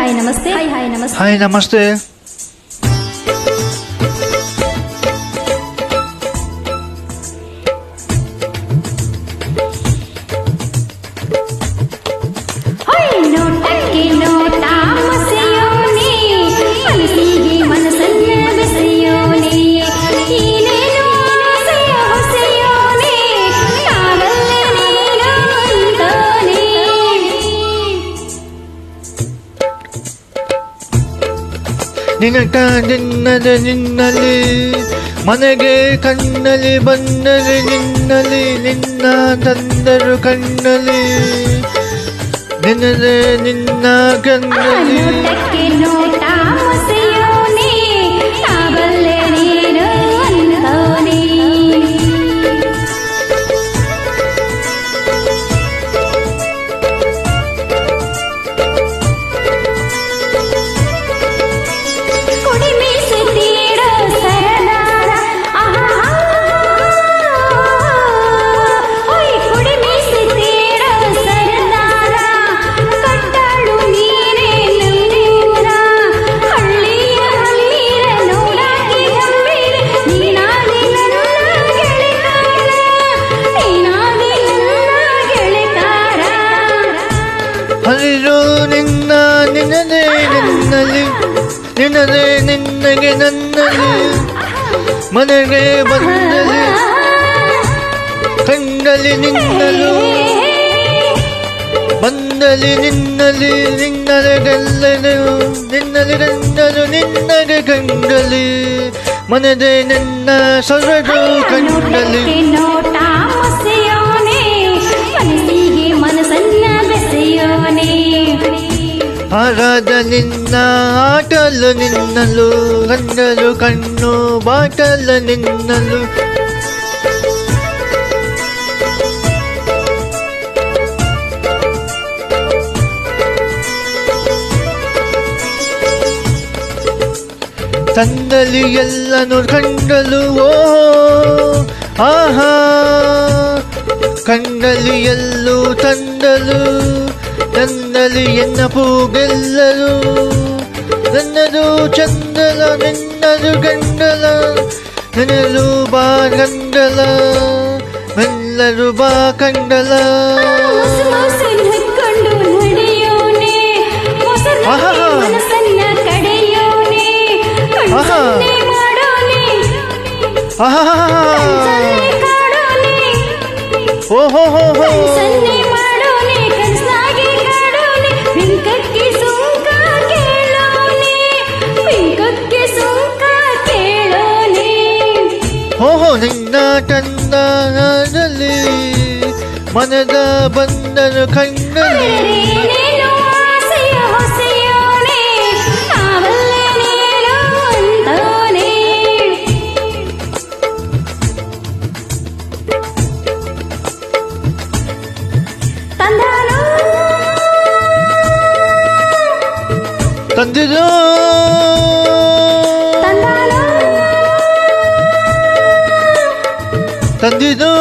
Hi ನಮಸ್ತೆ hi ನಮಸ್ತೆ. ನೋಟಕ್ಕೆ ನೋಟ ಮಸೆಯೋನೆ ಮನಸ್ಸಿಗೆ ಮನಸ್ಸನ್ನ ಬೆಸೆಯೋನೆ ನೀನೇನು ಆಸೆಯ ಹೊಸೆಯೋನೆ ನಾವಲ್ಲೇ ನೀನು ಅಂತಾನೆ ನಿನ್ನಲ್ಲಿ ಮನೆಗೆ ಕಣ್ಣಲ್ಲಿ ಬಂದರೆ ನಿನ್ನಲ್ಲಿ ನಿನ್ನ ತಂದರು ಕಣ್ಣಲ್ಲಿ ನಿನ್ನದೇ ನಿನ್ನ ಕಣ್ಣಲ್ಲಿ ನೋಟಕ್ಕೆ ನೋಟ ಮಸೆಯೋನೆ ನಾವಲ್ಲೇ ನೀನು ಅಂತಾನೆ ಹರಿರು ನಿನ್ನ ನಿನ್ನದೇ ನಿನ್ನಲ್ಲಿ ನಿನ್ನದೇ ನಿನ್ನಗೆ ನನ್ನಲ್ಲಿ ಮನೆಗೆ ಬಂದಲ್ಲಿ ಕಂಡಲಿ ನಿನ್ನಲು ಬಂದಲಿ ನಿನ್ನಲ್ಲಿ ನಿನ್ನಲೆ ಗೆಲ್ಲಲು ನಿನ್ನಲ್ಲಿ ಕಂಡಲು ನಿನ್ನಗೆ ಕಂಡಲಿ ಮನೆದೇ ನಿನ್ನ ಸೊರಗು ಕಂಡಲಿ ನೋಟ ಮಸೆಯೋನೆ ಮನಸ್ಸಿಗೆ ಮನಸ್ಸನ್ನ ಬೆಸೆಯೋನೆ ಹಾರಾದ ನಿನ್ನ ಆಟಲು ನಿನ್ನಲು ಕಂಡಲು ಕಣ್ಣು ಬಾಟಲ ನಿನ್ನಲು ತಂದಲಿ ಎಲ್ಲನು ಕಂಡಲು ಓ ಆಹಾ ಕಂಡಲಿ ಎಲ್ಲೂ ತಂದಲು ತಂದಲಿ ಎನ್ನ ಪೂಗೆಲ್ಲಲು ನನ್ನದು ಚಂದಲ ನಿನ್ನದು ಗಂಡಲ ನನ್ನಲು ಬಾ ಗಂಡಲ ಎಲ್ಲರೂ ಬಾ ಕಂಡಲ ಓಹೋ ಓಹೋ ನಿನ್ನ ತಂದದಲ್ಲಿ ಮನದ ಬಂದನು ಕಣ್ಣಲ್ಲಿ ತಂದಿದು ತಂದಿದು